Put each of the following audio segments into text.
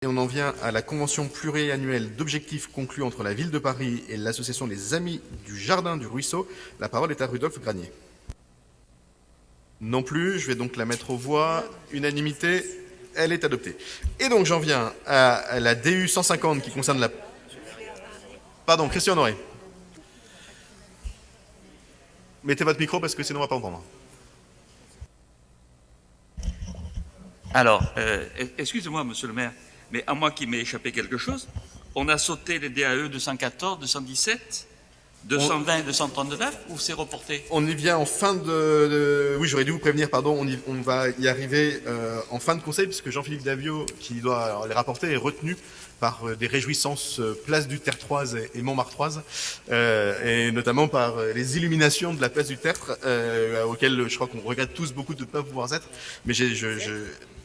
Et on en vient à la convention pluriannuelle d'objectifs conclue entre la Ville de Paris et l'association des Amis du Jardin du Ruisseau. La parole est à Rudolf Granier. Non plus, je vais donc la mettre aux voix. Unanimité, elle est adoptée. Et donc j'en viens à la DU 150 qui concerne la... Pardon, Christian Honoré. Mettez votre micro parce que sinon on ne va pas entendre. Alors, excusez-moi, monsieur le maire, mais à moi qui m'est échappé quelque chose, on a sauté les DAE 214, 217, 220 et 239, ou c'est reporté? On y vient en fin de... Oui, j'aurais dû vous prévenir, pardon, on va y arriver en fin de conseil, puisque Jean-Philippe Davio, qui doit les rapporter, est retenu par des réjouissances place du Tertre-Oise et Montmartroise, et notamment par les illuminations de la place du Tertre, auxquelles je crois qu'on regrette tous beaucoup de ne pas pouvoir être, mais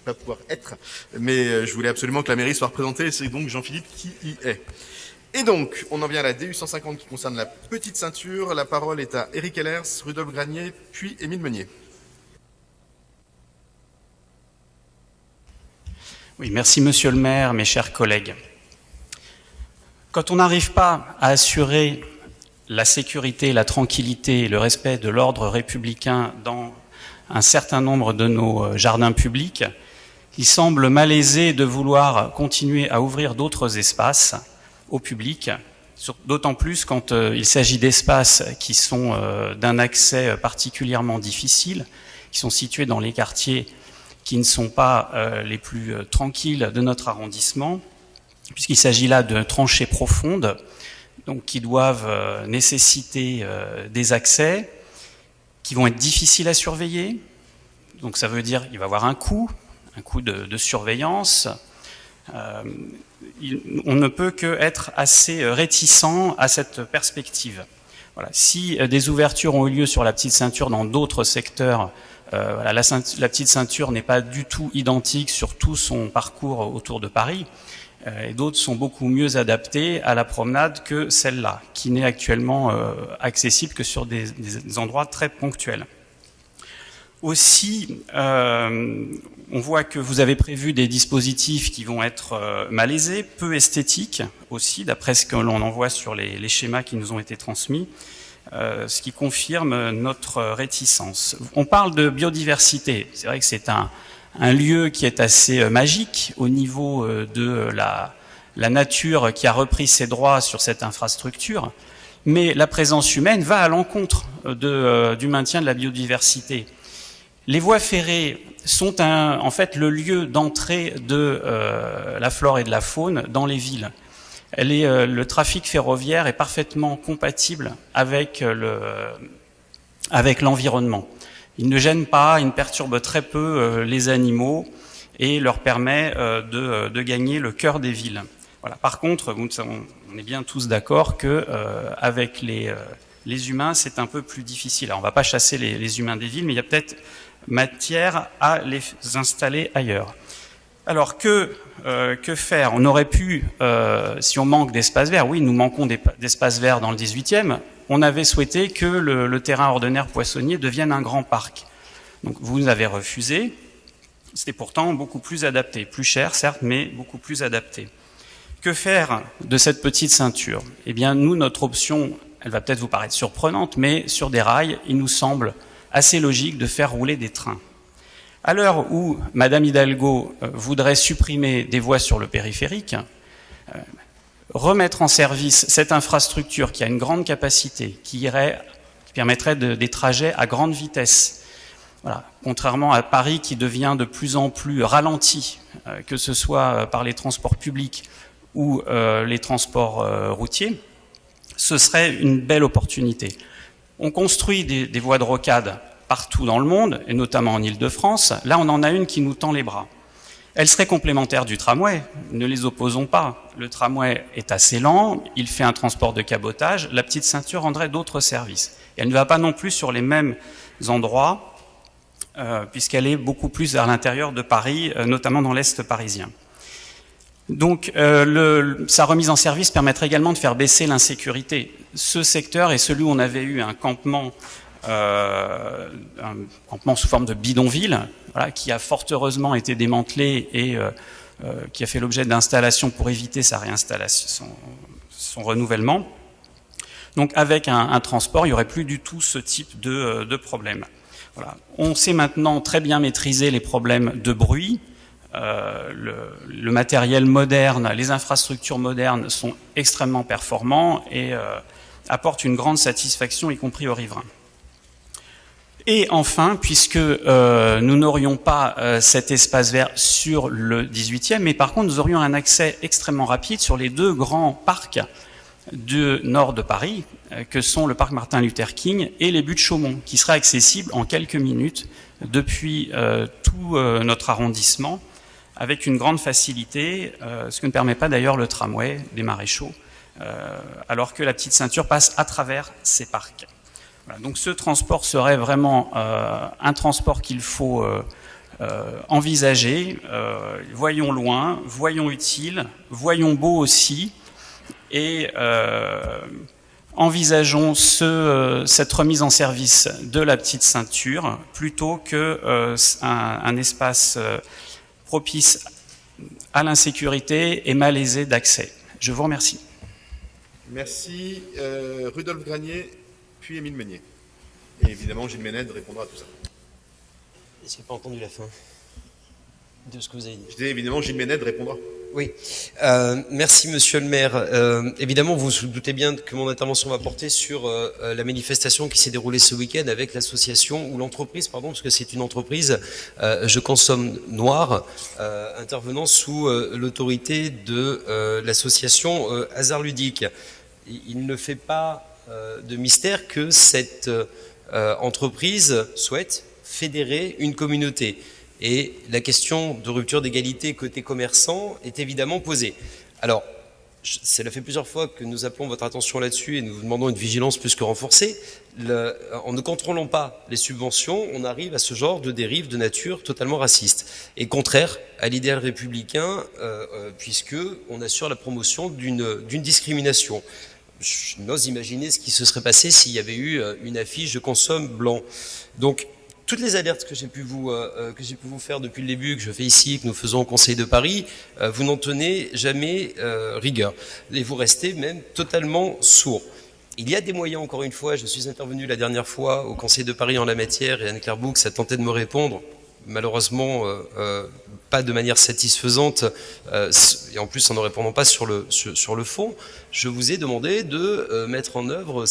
pas pouvoir être, mais je voulais absolument que la mairie soit représentée, et c'est donc Jean-Philippe qui y est. Et donc, on en vient à la DU 150 qui concerne la petite ceinture. La parole est à Éric Ellers, Rudolf Granier, puis Émile Meunier. Oui, merci monsieur le maire, mes chers collègues. Quand on n'arrive pas à assurer la sécurité, la tranquillité et le respect de l'ordre républicain dans un certain nombre de nos jardins publics, il semble malaisé de vouloir continuer à ouvrir d'autres espaces au public, d'autant plus quand il s'agit d'espaces qui sont d'un accès particulièrement difficile, qui sont situés dans les quartiers qui ne sont pas les plus tranquilles de notre arrondissement, puisqu'il s'agit là de tranchées profondes, donc qui doivent nécessiter des accès qui vont être difficiles à surveiller. Donc ça veut dire qu'il va y avoir un coût de surveillance. On ne peut qu'être assez réticent à cette perspective. Voilà. Si des ouvertures ont eu lieu sur la petite ceinture dans d'autres secteurs, voilà, la petite ceinture n'est pas du tout identique sur tout son parcours autour de Paris, et d'autres sont beaucoup mieux adaptées à la promenade que celle-là, qui n'est actuellement accessible que sur des endroits très ponctuels. Aussi, on voit que vous avez prévu des dispositifs qui vont être malaisés, peu esthétiques aussi, d'après ce que l'on en voit sur les schémas qui nous ont été transmis, ce qui confirme notre réticence. On parle de biodiversité. C'est vrai que c'est un lieu qui est assez magique au niveau de la nature qui a repris ses droits sur cette infrastructure, mais la présence humaine va à l'encontre du maintien de la biodiversité. Les voies ferrées sont en fait le lieu d'entrée de la flore et de la faune dans les villes. Le trafic ferroviaire est parfaitement compatible avec l'environnement. Il ne gêne pas, il ne perturbe très peu les animaux et leur permet de gagner le cœur des villes. Voilà. Par contre, on est bien tous d'accord que avec les humains, c'est un peu plus difficile. Alors, on ne va pas chasser les humains des villes, mais il y a peut-être matière à les installer ailleurs. Alors que faire? On aurait pu, si on manque d'espace vert, oui, nous manquons d'espace vert dans le 18e, on avait souhaité que le terrain ordinaire poissonnier devienne un grand parc. Donc vous avez refusé, c'était pourtant beaucoup plus adapté, plus cher certes, mais beaucoup plus adapté. Que faire de cette petite ceinture? Eh bien nous, notre option, elle va peut-être vous paraître surprenante, mais sur des rails, il nous semble assez logique de faire rouler des trains. À l'heure où Madame Hidalgo voudrait supprimer des voies sur le périphérique, remettre en service cette infrastructure qui a une grande capacité, qui permettrait des trajets à grande vitesse. Voilà. Contrairement à Paris qui devient de plus en plus ralenti, que ce soit par les transports publics ou les transports routiers, ce serait une belle opportunité. On construit des voies de rocade partout dans le monde, et notamment en Île-de-France. Là, on en a une qui nous tend les bras. Elle serait complémentaire du tramway, ne les opposons pas. Le tramway est assez lent, il fait un transport de cabotage, la petite ceinture rendrait d'autres services. Et elle ne va pas non plus sur les mêmes endroits, puisqu'elle est beaucoup plus vers l'intérieur de Paris, notamment dans l'Est parisien. Donc sa remise en service permettrait également de faire baisser l'insécurité. Ce secteur est celui où on avait eu un campement sous forme de bidonville, voilà, qui a fort heureusement été démantelé et qui a fait l'objet d'installations pour éviter sa réinstallation, son renouvellement. Donc avec un transport, il n'y aurait plus du tout ce type de problème. Voilà. On sait maintenant très bien maîtriser les problèmes de bruit. Le matériel moderne, les infrastructures modernes sont extrêmement performants et apportent une grande satisfaction, y compris aux riverains. Et enfin, puisque nous n'aurions pas cet espace vert sur le 18e, mais par contre nous aurions un accès extrêmement rapide sur les deux grands parcs du nord de Paris, que sont le parc Martin Luther King et les Buttes Chaumont, qui seraient accessibles en quelques minutes depuis tout notre arrondissement, avec une grande facilité, ce que ne permet pas d'ailleurs le tramway des Maréchaux, alors que la petite ceinture passe à travers ces parcs. Voilà, donc ce transport serait vraiment un transport qu'il faut envisager. Voyons loin, voyons utile, voyons beau aussi, et envisageons cette remise en service de la petite ceinture plutôt que un espace propice à l'insécurité et malaisé d'accès. Je vous remercie. Merci. Rudolf Granier, puis Émile Meunier. Et évidemment, Gilles Ménède répondra à tout ça. Je n'ai pas entendu la fin de ce que vous avez dit. Je disais évidemment, Gilles Ménède répondra. Oui. Merci, monsieur le maire. Évidemment, vous vous doutez bien que mon intervention va porter sur la manifestation qui s'est déroulée ce week-end avec l'association, ou l'entreprise, pardon, parce que c'est une entreprise, Je Consomme Noir, intervenant sous l'autorité de l'association Hasard Ludique. Il ne fait pas de mystère que cette entreprise souhaite fédérer une communauté. Et la question de rupture d'égalité côté commerçant est évidemment posée. Alors, cela fait plusieurs fois que nous appelons votre attention là-dessus et nous vous demandons une vigilance plus que renforcée. En ne contrôlant pas les subventions, on arrive à ce genre de dérive de nature totalement raciste et contraire à l'idéal républicain, puisque on assure la promotion d'une discrimination. Je n'ose imaginer ce qui se serait passé s'il y avait eu une affiche « Je consomme blanc ». Donc, toutes les alertes que j'ai pu vous faire depuis le début, que je fais ici, que nous faisons au Conseil de Paris, vous n'en tenez jamais rigueur. Et vous restez même totalement sourd. Il y a des moyens, encore une fois, je suis intervenu la dernière fois au Conseil de Paris en la matière, et Anne-Claire Boux a tenté de me répondre, malheureusement pas de manière satisfaisante, et en plus en ne répondant pas sur le fond. Je vous ai demandé de mettre en œuvre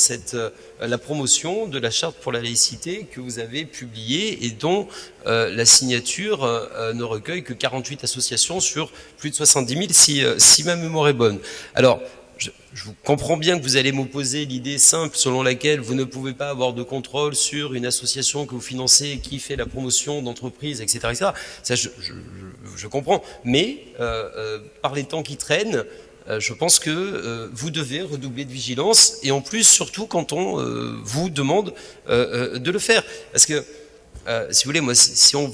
la promotion de la charte pour la laïcité que vous avez publiée et dont la signature ne recueille que 48 associations sur plus de 70 000 si ma mémoire est bonne. Alors, je vous comprends bien que vous allez m'opposer l'idée simple selon laquelle vous ne pouvez pas avoir de contrôle sur une association que vous financez qui fait la promotion d'entreprises, etc., etc. Ça, je comprends. Mais par les temps qui traînent, je pense que vous devez redoubler de vigilance et en plus, surtout quand on vous demande de le faire. Parce que, si vous voulez, moi, si on...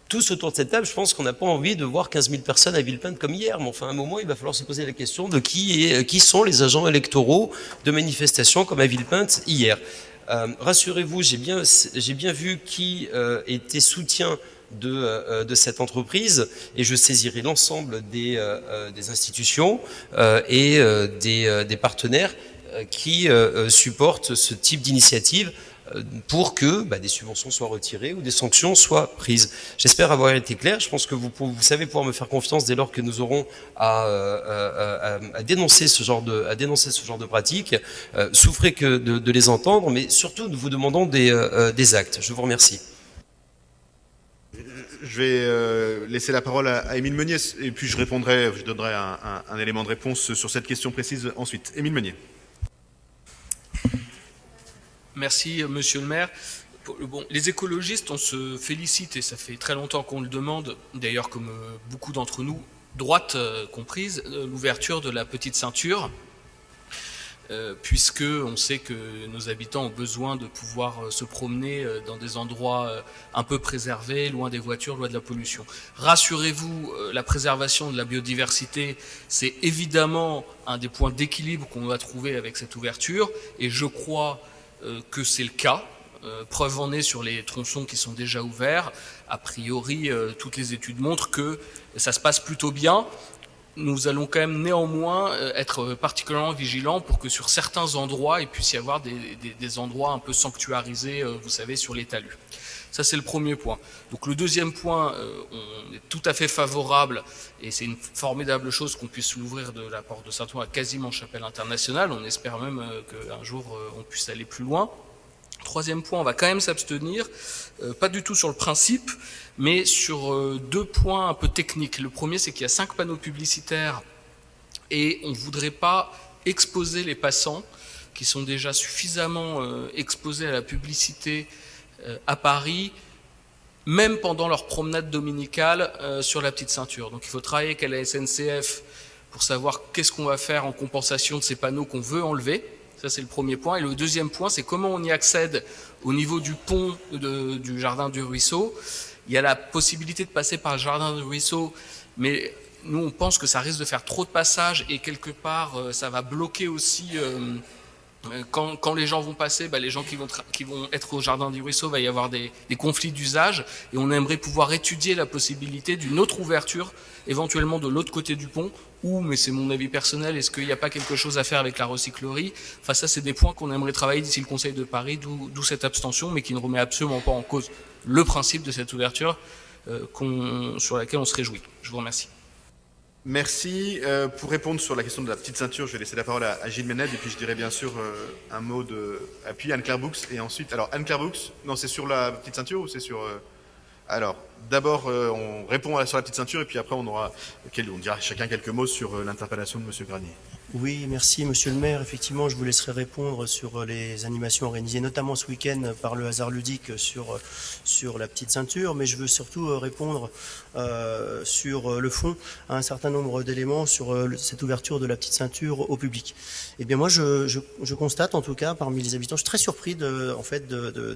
Tous autour de cette table, je pense qu'on n'a pas envie de voir 15 000 personnes à Villepinte comme hier. Mais enfin, à un moment, il va falloir se poser la question de qui sont les agents électoraux de manifestations comme à Villepinte hier. Rassurez-vous, j'ai bien vu qui était soutien de cette entreprise et je saisirai l'ensemble des institutions et des partenaires qui supportent ce type d'initiative pour que des subventions soient retirées ou des sanctions soient prises. J'espère avoir été clair. Je pense que vous savez pouvoir me faire confiance dès lors que nous aurons à dénoncer ce genre de pratiques. Souffrez que de les entendre, mais surtout nous vous demandons des actes. Je vous remercie. Je vais laisser la parole à Émile Meunier et puis je donnerai un élément de réponse sur cette question précise ensuite. Émile Meunier. Merci, monsieur le maire. Bon, les écologistes, on se félicite, et ça fait très longtemps qu'on le demande, d'ailleurs comme beaucoup d'entre nous, droite comprise, l'ouverture de la petite ceinture, puisque on sait que nos habitants ont besoin de pouvoir se promener dans des endroits un peu préservés, loin des voitures, loin de la pollution. Rassurez-vous, la préservation de la biodiversité, c'est évidemment un des points d'équilibre qu'on va trouver avec cette ouverture, et je crois que c'est le cas. Preuve en est sur les tronçons qui sont déjà ouverts. A priori, toutes les études montrent que ça se passe plutôt bien. Nous allons quand même néanmoins être particulièrement vigilants pour que sur certains endroits, il puisse y avoir des endroits un peu sanctuarisés, vous savez, sur les talus. Ça, c'est le premier point. Donc le deuxième point, on est tout à fait favorable, et c'est une formidable chose qu'on puisse l'ouvrir de la porte de Saint-Ouen à quasiment Chapelle Internationale. On espère même qu'un jour, on puisse aller plus loin. Troisième point, on va quand même s'abstenir, pas du tout sur le principe, mais sur deux points un peu techniques. Le premier, c'est qu'il y a 5 panneaux publicitaires et on ne voudrait pas exposer les passants qui sont déjà suffisamment exposés à la publicité à Paris, même pendant leur promenade dominicale sur la petite ceinture. Donc il faut travailler avec la SNCF pour savoir qu'est-ce qu'on va faire en compensation de ces panneaux qu'on veut enlever. Ça, c'est le premier point. Et le deuxième point, c'est comment on y accède au niveau du pont du Jardin du Ruisseau. Il y a la possibilité de passer par le Jardin du Ruisseau, mais nous, on pense que ça risque de faire trop de passages et quelque part, ça va bloquer aussi... Quand les gens vont passer, les gens qui vont être au Jardin du Ruisseau, va y avoir des conflits d'usage, et on aimerait pouvoir étudier la possibilité d'une autre ouverture, éventuellement de l'autre côté du pont, ou, mais c'est mon avis personnel, est-ce qu'il n'y a pas quelque chose à faire avec la recyclerie? Enfin, ça, c'est des points qu'on aimerait travailler d'ici le Conseil de Paris, d'où cette abstention, mais qui ne remet absolument pas en cause le principe de cette ouverture sur laquelle on se réjouit. Je vous remercie. Merci. Pour répondre sur la question de la petite ceinture, je vais laisser la parole à Gilles Ménel, et puis je dirai bien sûr un mot puis Anne-Claire Boux, et ensuite... Alors, Anne-Claire Boux, non, c'est sur la petite ceinture ou c'est sur... Alors, d'abord, on répond sur la petite ceinture, et puis après, on dira chacun quelques mots sur l'interpellation de M. Granier. Oui, merci Monsieur le maire. Effectivement, je vous laisserai répondre sur les animations organisées, notamment ce week-end par le hasard ludique sur la petite ceinture, mais je veux surtout répondre sur le fond à un certain nombre d'éléments sur cette ouverture de la petite ceinture au public. Eh bien moi, je constate en tout cas parmi les habitants, je suis très surpris de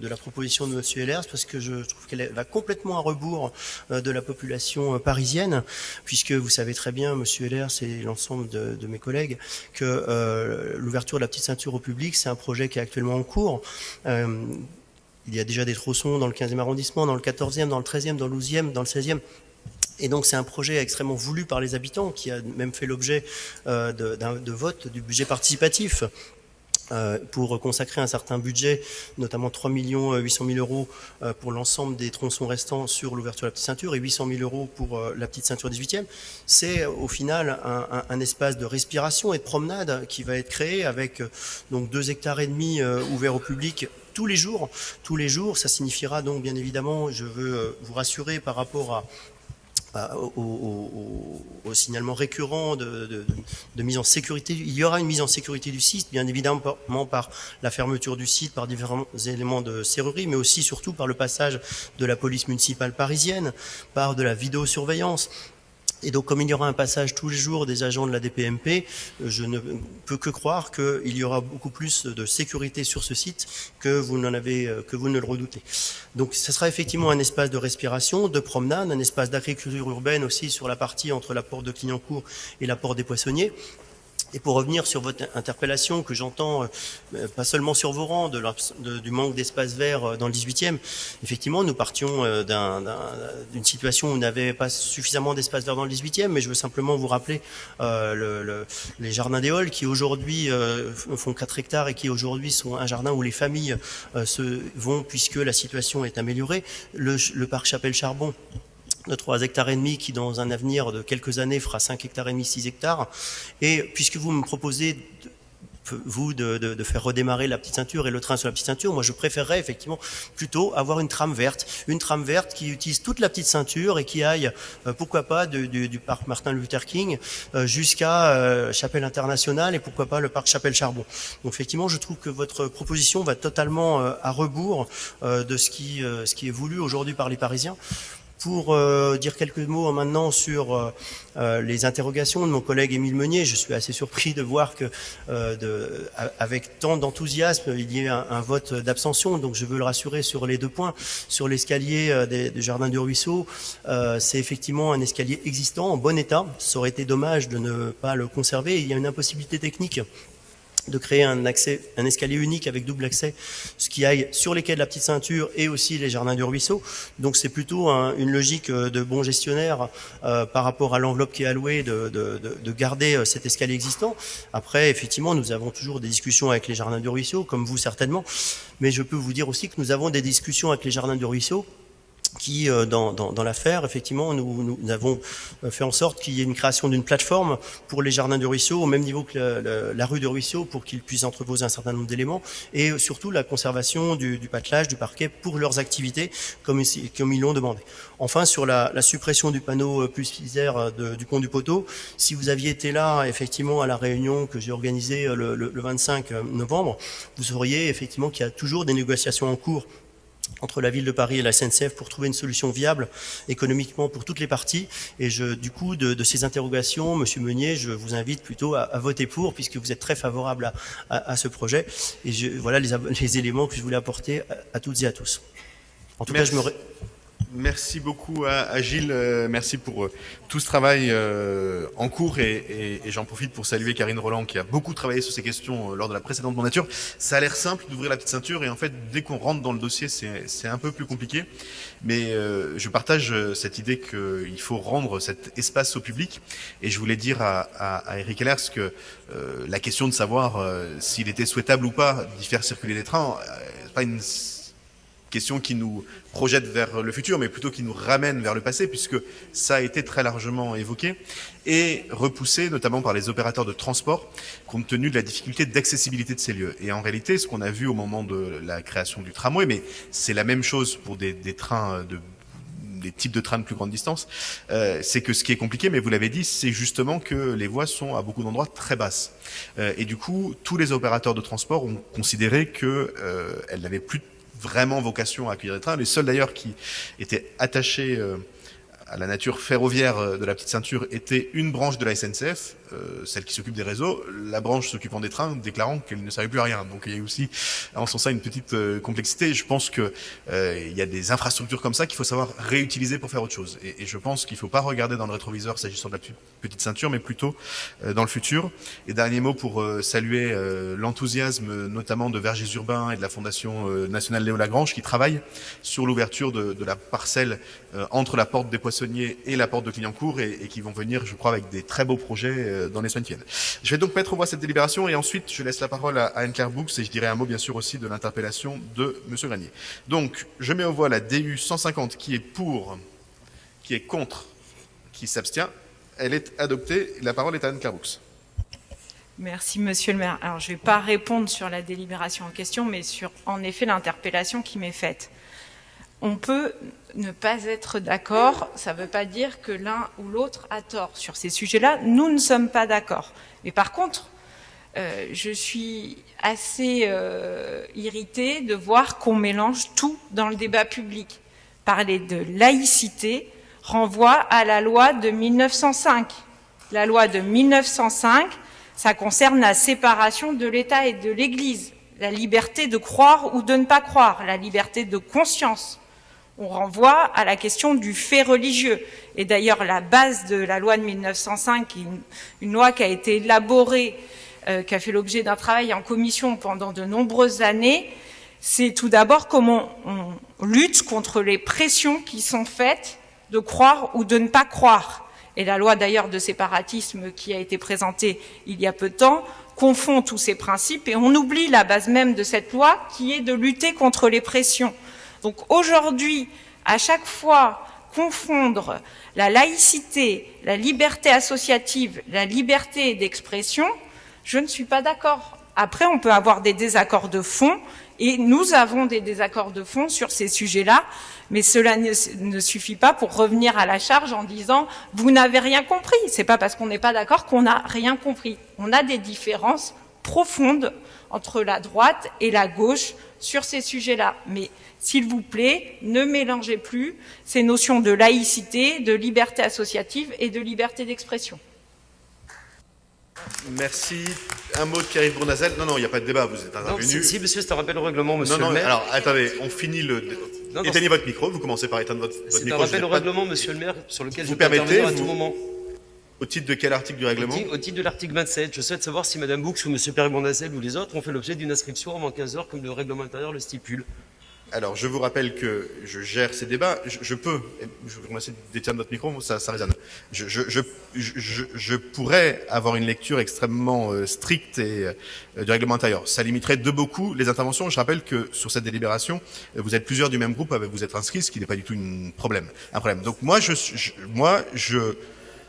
la proposition de Monsieur Ehlers, parce que je trouve qu'elle va complètement à rebours de la population parisienne, puisque vous savez très bien, Monsieur Ehlers et l'ensemble de mes collègues, que l'ouverture de la petite ceinture au public, c'est un projet qui est actuellement en cours. Il y a déjà des tronçons dans le 15e arrondissement, dans le 14e, dans le 13e, dans le 12e, dans le 16e. Et donc c'est un projet extrêmement voulu par les habitants, qui a même fait l'objet de vote du budget participatif. Pour consacrer un certain budget, notamment 3 800 000 euros pour l'ensemble des tronçons restants sur l'ouverture de la petite ceinture et 800 000 euros pour la petite ceinture 18e. C'est au final un espace de respiration et de promenade qui va être créé avec donc 2,5 hectares ouverts au public tous les jours. Tous les jours, ça signifiera donc bien évidemment, je veux vous rassurer par rapport au signalement récurrent de mise en sécurité. Il y aura une mise en sécurité du site, bien évidemment par la fermeture du site, par différents éléments de serrurerie, mais aussi surtout par le passage de la police municipale parisienne, par de la vidéosurveillance. Et donc, comme il y aura un passage tous les jours des agents de la DPMP, je ne peux que croire qu'il y aura beaucoup plus de sécurité sur ce site que vous ne le redoutez. Donc, ce sera effectivement un espace de respiration, de promenade, un espace d'agriculture urbaine aussi sur la partie entre la porte de Clignancourt et la porte des Poissonniers. Et pour revenir sur votre interpellation, que j'entends pas seulement sur vos rangs, du manque d'espace vert dans le 18e, effectivement, nous partions d'une situation où on n'avait pas suffisamment d'espace vert dans le 18e, mais je veux simplement vous rappeler les jardins des Halles qui aujourd'hui font 4 hectares et qui aujourd'hui sont un jardin où les familles se vont puisque la situation est améliorée. Le parc Chapelle-Charbon, de 3,5 hectares qui dans un avenir de quelques années fera 5,5 hectares, 6 hectares. Et puisque vous me proposez de faire redémarrer la petite ceinture et le train sur la petite ceinture, moi je préférerais effectivement plutôt avoir une trame verte qui utilise toute la petite ceinture et qui aille, pourquoi pas, du parc Martin Luther King jusqu'à Chapelle Internationale et pourquoi pas le parc Chapelle-Charbon. Donc effectivement, je trouve que votre proposition va totalement à rebours de ce qui est voulu aujourd'hui par les Parisiens. Pour dire quelques mots maintenant sur les interrogations de mon collègue Émile Meunier, je suis assez surpris de voir que avec tant d'enthousiasme, il y ait un vote d'abstention. Donc je veux le rassurer sur les 2 points. Sur l'escalier du Jardin du Ruisseau, c'est effectivement un escalier existant, en bon état. Ça aurait été dommage de ne pas le conserver. Il y a une impossibilité technique de créer un escalier unique avec double accès, ce qui aille sur les quais de la Petite Ceinture et aussi les jardins du ruisseau. Donc c'est plutôt une logique de bon gestionnaire par rapport à l'enveloppe qui est allouée de garder cet escalier existant. Après, effectivement, nous avons toujours des discussions avec les jardins du ruisseau, comme vous certainement, mais je peux vous dire aussi que nous avons des discussions avec les jardins du ruisseau qui, dans l'affaire, effectivement, nous avons fait en sorte qu'il y ait une création d'une plateforme pour les jardins du ruisseau, au même niveau que la rue du ruisseau, pour qu'ils puissent entreposer un certain nombre d'éléments, et surtout la conservation du patelage, du parquet, pour leurs activités, comme ils l'ont demandé. Enfin, sur la suppression du panneau plus Isère du pont du Poteau, si vous aviez été là, effectivement, à la réunion que j'ai organisée le 25 novembre, vous sauriez effectivement qu'il y a toujours des négociations en cours entre la ville de Paris et la SNCF pour trouver une solution viable économiquement pour toutes les parties. Et du coup, de ces interrogations, Monsieur Meunier, je vous invite plutôt à voter pour, puisque vous êtes très favorable à ce projet. Et voilà les éléments que je voulais apporter à toutes et à tous. En tout cas, Merci beaucoup à Gilles, merci pour tout ce travail en cours et j'en profite pour saluer Karine Roland qui a beaucoup travaillé sur ces questions lors de la précédente mandature. Ça a l'air simple d'ouvrir la petite ceinture et en fait dès qu'on rentre dans le dossier c'est un peu plus compliqué, mais je partage cette idée qu'il faut rendre cet espace au public et je voulais dire à Eric Ellers que la question de savoir s'il était souhaitable ou pas d'y faire circuler des trains, c'est pas une question qui nous projette vers le futur, mais plutôt qui nous ramène vers le passé, puisque ça a été très largement évoqué et repoussé, notamment par les opérateurs de transport, compte tenu de la difficulté d'accessibilité de ces lieux. Et en réalité, ce qu'on a vu au moment de la création du tramway, mais c'est la même chose pour des trains des types de trains de plus grande distance, c'est que ce qui est compliqué, mais vous l'avez dit, c'est justement que les voies sont à beaucoup d'endroits très basses. Et du coup, tous les opérateurs de transport ont considéré qu'elles n'avaient plus vraiment vocation à accueillir des trains. Les seuls d'ailleurs qui étaient attachés à la nature ferroviaire de la petite ceinture était une branche de la SNCF, celle qui s'occupe des réseaux, la branche s'occupant des trains, déclarant qu'elle ne servait plus à rien. Donc il y a aussi, en ce sens, une petite complexité. Je pense que il y a des infrastructures comme ça qu'il faut savoir réutiliser pour faire autre chose. Et je pense qu'il ne faut pas regarder dans le rétroviseur s'agissant de la petite ceinture, mais plutôt dans le futur. Et dernier mot pour saluer l'enthousiasme notamment de Vergers Urbains et de la Fondation nationale Léo Lagrange qui travaillent sur l'ouverture de la parcelle entre la porte des Poissonniers et la porte de Clignancourt et qui vont venir, je crois, avec des très beaux projets dans les semaines qui viennent. Je vais donc mettre au voie cette délibération et ensuite je laisse la parole à Anne-Claire Boux et je dirai un mot bien sûr aussi de l'interpellation de Monsieur Granier. Donc je mets au voie la DU 150 qui est pour, qui est contre, qui s'abstient. Elle est adoptée. La parole est à Anne-Claire Boux. Merci Monsieur le maire. Alors je ne vais pas répondre sur la délibération en question, mais sur en effet l'interpellation qui m'est faite. On peut ne pas être d'accord, ça ne veut pas dire que l'un ou l'autre a tort. Sur ces sujets-là, nous ne sommes pas d'accord. Mais par contre, je suis assez irritée de voir qu'on mélange tout dans le débat public. Parler de laïcité renvoie à la loi de 1905. La loi de 1905, ça concerne la séparation de l'État et de l'Église, la liberté de croire ou de ne pas croire, la liberté de conscience. On renvoie à la question du fait religieux. Et d'ailleurs, la base de la loi de 1905, qui est une loi qui a été élaborée, qui a fait l'objet d'un travail en commission pendant de nombreuses années, c'est tout d'abord comment on lutte contre les pressions qui sont faites de croire ou de ne pas croire. Et la loi d'ailleurs de séparatisme qui a été présentée il y a peu de temps confond tous ces principes et on oublie la base même de cette loi qui est de lutter contre les pressions. Donc aujourd'hui, à chaque fois, confondre la laïcité, la liberté associative, la liberté d'expression, je ne suis pas d'accord. Après, on peut avoir des désaccords de fond, et nous avons des désaccords de fond sur ces sujets-là, mais cela ne suffit pas pour revenir à la charge en disant « vous n'avez rien compris ». C'est pas parce qu'on n'est pas d'accord qu'on n'a rien compris. On a des différences profondes entre la droite et la gauche sur ces sujets-là. Mais s'il vous plaît, ne mélangez plus ces notions de laïcité, de liberté associative et de liberté d'expression. Merci. Un mot de Karine Bournazel. Non, il n'y a pas de débat, vous êtes intervenu. Si, monsieur, c'est un rappel au règlement, monsieur le maire. Alors, attendez, on finit éteignez votre micro, vous commencez par éteindre votre micro. C'est un rappel au règlement, monsieur le maire, sur lequel vous je peux permettez, intervenir à tout moment. Au titre de quel article du règlement? Au titre de l'article 27, je souhaite savoir si Madame Boux ou Monsieur Perrin-Bondazel ou les autres ont fait l'objet d'une inscription avant 15 heures comme le règlement intérieur le stipule. Alors, je vous rappelle que je gère ces débats. Je peux, je vous remercie de détenir votre micro, ça résonne. Je pourrais avoir une lecture extrêmement stricte et du règlement intérieur. Ça limiterait de beaucoup les interventions. Je rappelle que sur cette délibération, vous êtes plusieurs du même groupe, vous êtes inscrits, ce qui n'est pas du tout un problème. Donc moi, je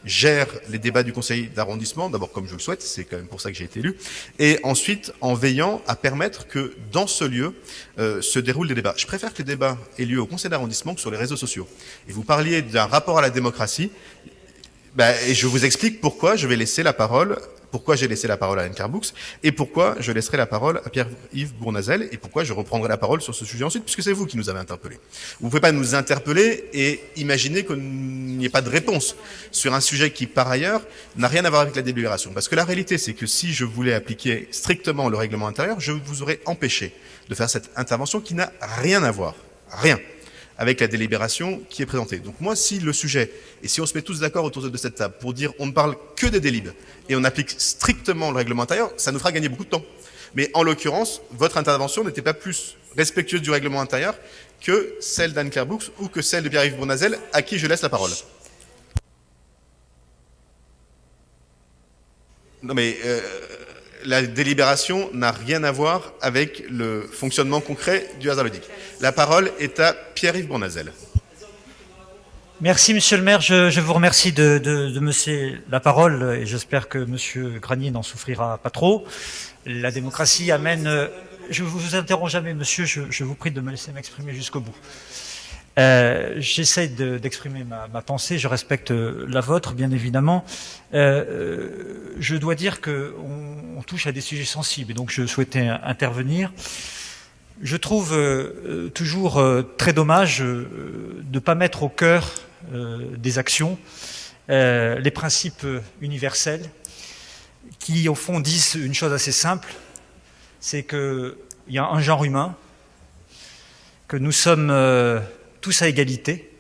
gère les débats du conseil d'arrondissement, d'abord comme je le souhaite, c'est quand même pour ça que j'ai été élu, et ensuite en veillant à permettre que dans ce lieu se déroulent des débats. Je préfère que les débats aient lieu au conseil d'arrondissement que sur les réseaux sociaux. Et vous parliez d'un rapport à la démocratie, et je vous explique pourquoi je vais laisser la parole, pourquoi j'ai laissé la parole à Anne Carboux, et pourquoi je laisserai la parole à Pierre-Yves Bournazel, et pourquoi je reprendrai la parole sur ce sujet ensuite, puisque c'est vous qui nous avez interpellés. Vous ne pouvez pas nous interpeller et imaginer qu'il n'y ait pas de réponse sur un sujet qui, par ailleurs, n'a rien à voir avec la délibération. Parce que la réalité, c'est que si je voulais appliquer strictement le règlement intérieur, je vous aurais empêché de faire cette intervention qui n'a rien à voir, rien, avec la délibération qui est présentée. Donc moi, si le sujet, et si on se met tous d'accord autour de cette table pour dire on ne parle que des délibes et on applique strictement le règlement intérieur, ça nous fera gagner beaucoup de temps. Mais en l'occurrence, votre intervention n'était pas plus respectueuse du règlement intérieur que celle d'Anne Claire-Boux ou que celle de Pierre-Yves Bournazel, à qui je laisse la parole. Non mais la délibération n'a rien à voir avec le fonctionnement concret du hasard ludique. La parole est à Pierre-Yves Bournazel. Merci, Monsieur le maire. Je vous remercie de me laisser la parole et j'espère que Monsieur Granier n'en souffrira pas trop. La démocratie amène... Je vous interromps jamais, monsieur. Je vous prie de me laisser m'exprimer jusqu'au bout. J'essaie d'exprimer ma pensée. Je respecte la vôtre, bien évidemment. Je dois dire qu'on touche à des sujets sensibles et donc je souhaitais intervenir. Je trouve toujours très dommage de ne pas mettre au cœur des actions les principes universels qui, au fond, disent une chose assez simple, c'est qu'il y a un genre humain, que nous sommes tous à égalité,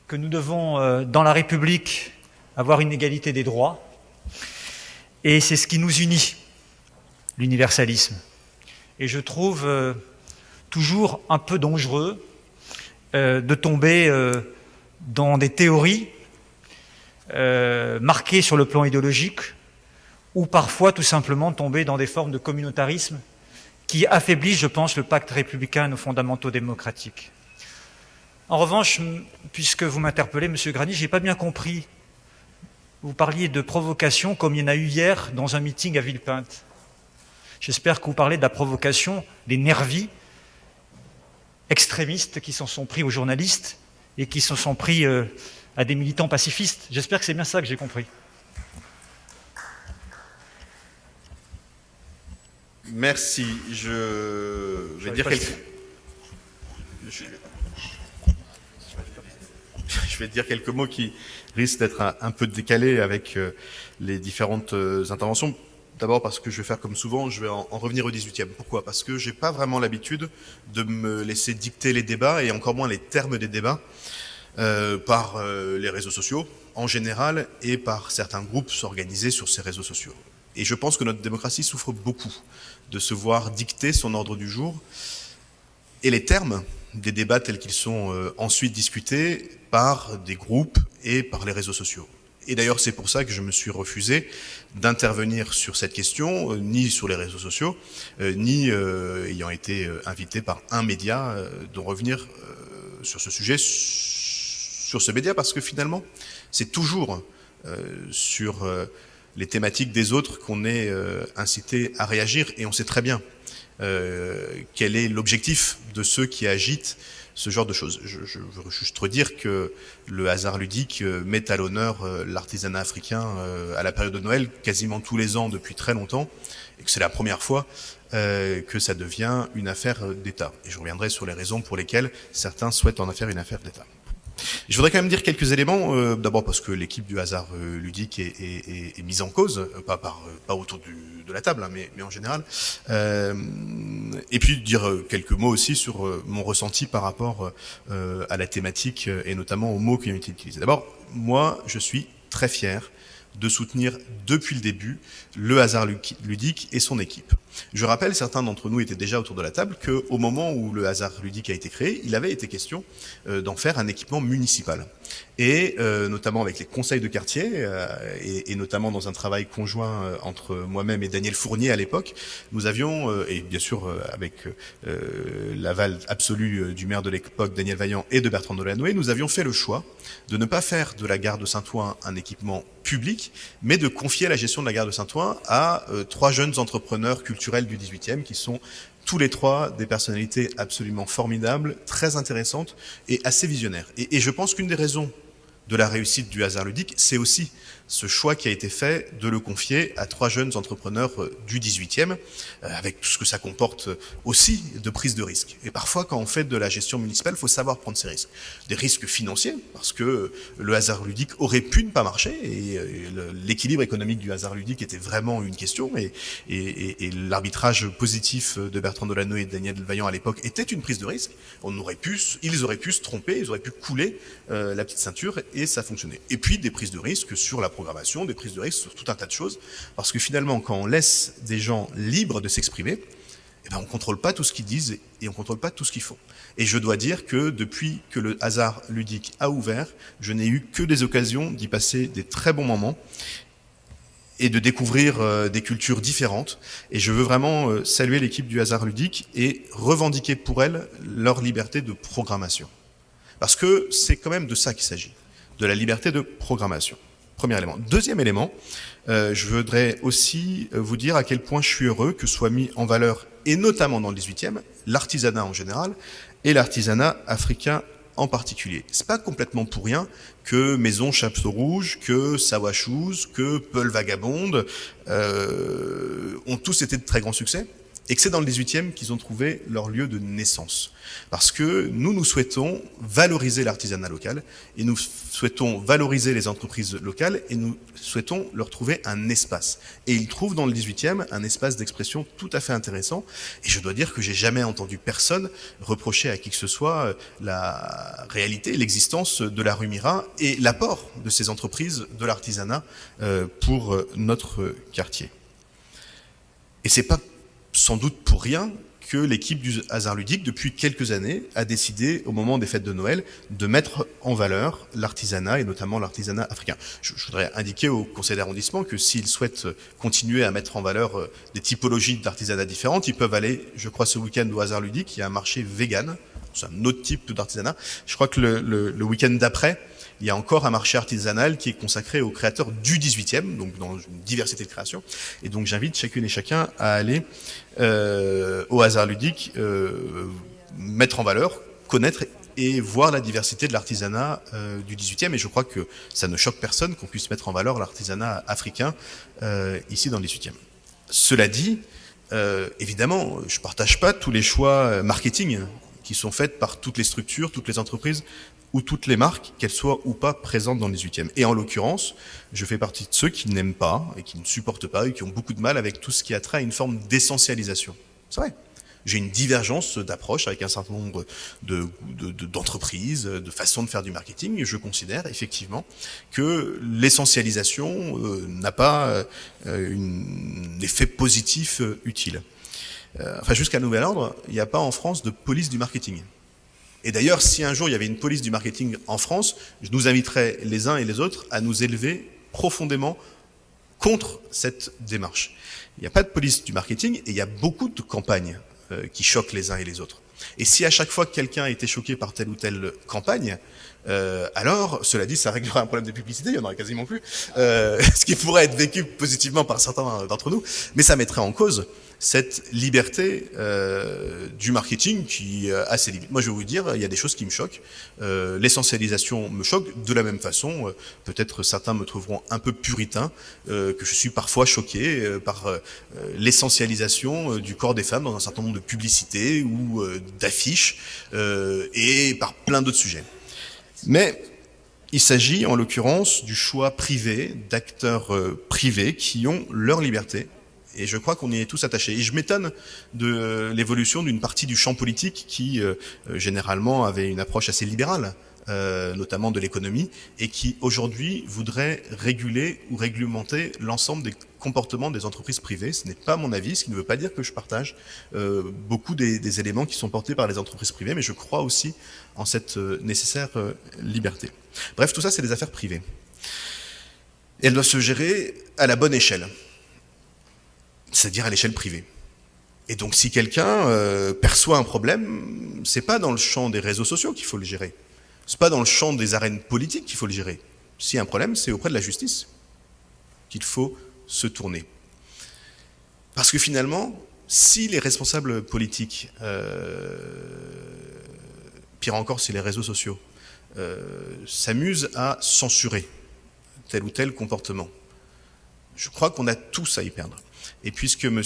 que nous devons, dans la République, avoir une égalité des droits, et c'est ce qui nous unit, l'universalisme. Et je trouve toujours un peu dangereux de tomber dans des théories marquées sur le plan idéologique ou parfois tout simplement tomber dans des formes de communautarisme qui affaiblissent, je pense, le pacte républicain et nos fondamentaux démocratiques. En revanche, puisque vous m'interpellez, Monsieur Grani, je n'ai pas bien compris. Vous parliez de provocation comme il y en a eu hier dans un meeting à Villepinte. J'espère que vous parlez de la provocation des nervis extrémistes qui s'en sont pris aux journalistes et qui s'en sont pris à des militants pacifistes. J'espère que c'est bien ça que j'ai compris. Merci. Je vais dire quelques mots qui risquent d'être un peu décalés avec les différentes interventions. D'abord parce que je vais faire comme souvent, je vais en revenir au 18e. Pourquoi? Parce que j'ai pas vraiment l'habitude de me laisser dicter les débats et encore moins les termes des débats par les réseaux sociaux en général et par certains groupes organisés sur ces réseaux sociaux. Et je pense que notre démocratie souffre beaucoup de se voir dicter son ordre du jour et les termes des débats tels qu'ils sont ensuite discutés par des groupes et par les réseaux sociaux. Et d'ailleurs, c'est pour ça que je me suis refusé d'intervenir sur cette question, ni sur les réseaux sociaux, ni ayant été invité par un média, de revenir sur ce sujet, sur ce média, parce que finalement, c'est toujours sur les thématiques des autres qu'on est incité à réagir, et on sait très bien quel est l'objectif de ceux qui agitent ce genre de choses. Je veux juste redire que le hasard ludique met à l'honneur l'artisanat africain à la période de Noël quasiment tous les ans depuis très longtemps, et que c'est la première fois que ça devient une affaire d'État. Et je reviendrai sur les raisons pour lesquelles certains souhaitent en faire une affaire d'État. Je voudrais quand même dire quelques éléments, d'abord parce que l'équipe du hasard ludique est mise en cause, pas autour de la table, hein, mais en général, et puis dire quelques mots aussi sur mon ressenti par rapport à la thématique et notamment aux mots qui ont été utilisés. D'abord, moi, je suis très fier de soutenir depuis le début le hasard ludique et son équipe. Je rappelle, certains d'entre nous étaient déjà autour de la table, qu'au moment où le hasard ludique a été créé, il avait été question d'en faire un équipement municipal. Et notamment avec les conseils de quartier, et notamment dans un travail conjoint entre moi-même et Daniel Fournier à l'époque, nous avions, et bien sûr avec l'aval absolu du maire de l'époque, Daniel Vaillant, et de Bertrand Delanoë, nous avions fait le choix de ne pas faire de la gare de Saint-Ouen un équipement public, mais de confier la gestion de la gare de Saint-Ouen à 3 jeunes entrepreneurs culturels du 18e qui sont tous les 3 des personnalités absolument formidables, très intéressantes et assez visionnaires. Et je pense qu'une des raisons de la réussite du hasard ludique, c'est aussi ce choix qui a été fait de le confier à 3 jeunes entrepreneurs du 18e, avec tout ce que ça comporte aussi de prise de risque. Et parfois, quand on fait de la gestion municipale, il faut savoir prendre ces risques. Des risques financiers, parce que le hasard ludique aurait pu ne pas marcher, et l'équilibre économique du hasard ludique était vraiment une question, et l'arbitrage positif de Bertrand Delanoë et de Daniel Vaillant à l'époque était une prise de risque. Ils auraient pu se tromper, ils auraient pu couler la petite ceinture, et ça fonctionnait. Et puis, des prises de risque sur la programmation, des prises de risque sur tout un tas de choses, parce que finalement, quand on laisse des gens libres de s'exprimer, eh ben, on contrôle pas tout ce qu'ils disent et on contrôle pas tout ce qu'ils font. Et je dois dire que depuis que le hasard ludique a ouvert, je n'ai eu que des occasions d'y passer des très bons moments et de découvrir des cultures différentes. Et je veux vraiment saluer l'équipe du hasard ludique et revendiquer pour elle leur liberté de programmation. Parce que c'est quand même de ça qu'il s'agit, de la liberté de programmation. Premier élément. Deuxième élément, je voudrais aussi vous dire à quel point je suis heureux que soit mis en valeur, et notamment dans le 18e, l'artisanat en général et l'artisanat africain en particulier. C'est pas complètement pour rien que Maison Chapeau Rouge, que Sawa Shoes, que Peul Vagabonde ont tous été de très grands succès, et que c'est dans le 18e qu'ils ont trouvé leur lieu de naissance. Parce que nous souhaitons valoriser l'artisanat local, et nous souhaitons valoriser les entreprises locales, et nous souhaitons leur trouver un espace. Et ils trouvent dans le 18e un espace d'expression tout à fait intéressant, et je dois dire que j'ai jamais entendu personne reprocher à qui que ce soit la réalité, l'existence de la rue Mira, et l'apport de ces entreprises de l'artisanat pour notre quartier. Et c'est pas sans doute pour rien que l'équipe du hasard ludique, depuis quelques années, a décidé, au moment des fêtes de Noël, de mettre en valeur l'artisanat, et notamment l'artisanat africain. Je voudrais indiquer au conseil d'arrondissement que s'ils souhaitent continuer à mettre en valeur des typologies d'artisanat différentes, ils peuvent aller, je crois, ce week-end au hasard ludique, il y a un marché vegan, c'est un autre type d'artisanat. Je crois que le week-end d'après, il y a encore un marché artisanal qui est consacré aux créateurs du 18e, donc dans une diversité de créations. Et donc j'invite chacune et chacun à aller au hasard ludique, mettre en valeur, connaître et voir la diversité de l'artisanat du 18e. Et je crois que ça ne choque personne qu'on puisse mettre en valeur l'artisanat africain ici dans le 18e. Cela dit, évidemment, je partage pas tous les choix marketing qui sont faits par toutes les structures, toutes les entreprises ou toutes les marques, qu'elles soient ou pas présentes dans le 18e. Et en l'occurrence, je fais partie de ceux qui n'aiment pas et qui ne supportent pas et qui ont beaucoup de mal avec tout ce qui a trait à une forme d'essentialisation. C'est vrai. J'ai une divergence d'approche avec un certain nombre d'entreprises, de façons de faire du marketing, et je considère effectivement que l'essentialisation n'a pas un effet positif utile. Enfin, jusqu'à nouvel ordre, il n'y a pas en France de police du marketing. Et d'ailleurs, si un jour il y avait une police du marketing en France, je nous inviterais les uns et les autres à nous élever profondément contre cette démarche. Il n'y a pas de police du marketing et il y a beaucoup de campagnes qui choquent les uns et les autres. Et si à chaque fois que quelqu'un a été choqué par telle ou telle campagne, alors, cela dit, ça réglerait un problème de publicité, il n'y en aurait quasiment plus, ce qui pourrait être vécu positivement par certains d'entre nous, mais ça mettrait en cause cette liberté du marketing qui a ses limites. Moi, je vais vous dire, il y a des choses qui me choquent. L'essentialisation me choque de la même façon. Peut-être certains me trouveront un peu puritain, que je suis parfois choqué par l'essentialisation du corps des femmes dans un certain nombre de publicités ou d'affiches et par plein d'autres sujets. Mais il s'agit en l'occurrence du choix privé d'acteurs privés qui ont leur liberté. Et je crois qu'on y est tous attachés. Et je m'étonne de l'évolution d'une partie du champ politique qui, généralement, avait une approche assez libérale notamment de l'économie, et qui aujourd'hui voudrait réguler ou réglementer l'ensemble des comportements des entreprises privées. Ce n'est pas mon avis, ce qui ne veut pas dire que je partage beaucoup des éléments qui sont portés par les entreprises privées, mais je crois aussi en cette nécessaire liberté. Bref, tout ça, c'est des affaires privées. Et elles doivent se gérer à la bonne échelle, c'est-à-dire à l'échelle privée. Et donc, si quelqu'un perçoit un problème, c'est pas dans le champ des réseaux sociaux qu'il faut le gérer. C'est pas dans le champ des arènes politiques qu'il faut le gérer. S'il y a un problème, c'est auprès de la justice qu'il faut se tourner. Parce que finalement, si les responsables politiques, pire encore, si les réseaux sociaux, s'amusent à censurer tel ou tel comportement, je crois qu'on a tous à y perdre. Et puisque M.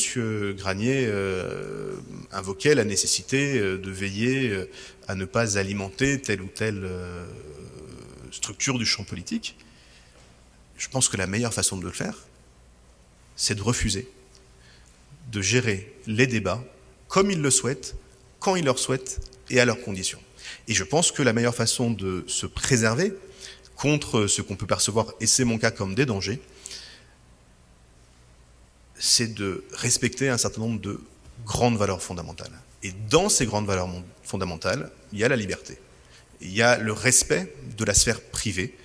Granier invoquait la nécessité de veiller à ne pas alimenter telle ou telle structure du champ politique, je pense que la meilleure façon de le faire, c'est de refuser de gérer les débats comme ils le souhaitent, quand ils le souhaitent et à leurs conditions. Et je pense que la meilleure façon de se préserver contre ce qu'on peut percevoir, et c'est mon cas, comme des dangers, c'est de respecter un certain nombre de grandes valeurs fondamentales. Et dans ces grandes valeurs fondamentales, il y a la liberté. Il y a le respect de la sphère privée,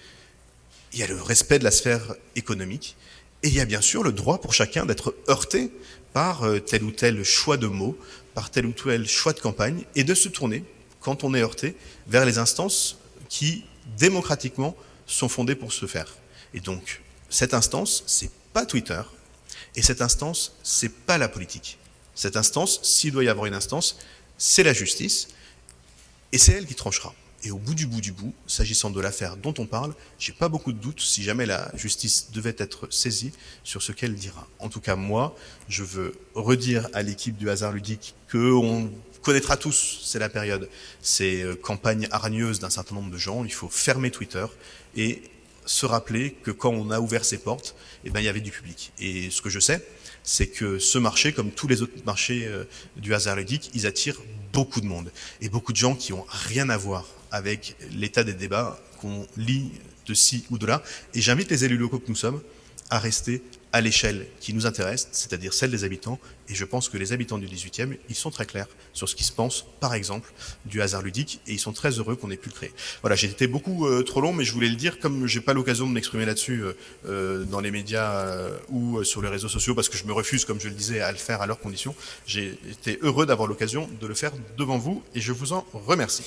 il y a le respect de la sphère économique, et il y a bien sûr le droit pour chacun d'être heurté par tel ou tel choix de mots, par tel ou tel choix de campagne, et de se tourner, quand on est heurté, vers les instances qui, démocratiquement, sont fondées pour ce faire. Et donc, cette instance, c'est pas Twitter, et cette instance, c'est pas la politique. Cette instance, s'il doit y avoir une instance, c'est la justice, et c'est elle qui tranchera. Et au bout du bout, s'agissant de l'affaire dont on parle, j'ai pas beaucoup de doutes si jamais la justice devait être saisie sur ce qu'elle dira. En tout cas, moi, je veux redire à l'équipe du hasard ludique qu'on connaîtra tous, c'est la période, ces campagnes hargneuses d'un certain nombre de gens. Il faut fermer Twitter et se rappeler que quand on a ouvert ses portes, eh ben, il y avait du public. Et ce que je sais, c'est que ce marché, comme tous les autres marchés du hasard ludique, ils attirent beaucoup de monde. Et beaucoup de gens qui ont rien à voir avec l'état des débats qu'on lit de ci ou de là. Et j'invite les élus locaux que nous sommes à rester à l'échelle qui nous intéresse, c'est-à-dire celle des habitants. Et je pense que les habitants du 18e, ils sont très clairs sur ce qui se pense, par exemple, du hasard ludique, et ils sont très heureux qu'on ait pu le créer. Voilà, j'ai été beaucoup trop long, mais je voulais le dire, comme j'ai pas l'occasion de m'exprimer là-dessus dans les médias ou sur les réseaux sociaux, parce que je me refuse, comme je le disais, à le faire à leurs conditions. J'ai été heureux d'avoir l'occasion de le faire devant vous, et je vous en remercie.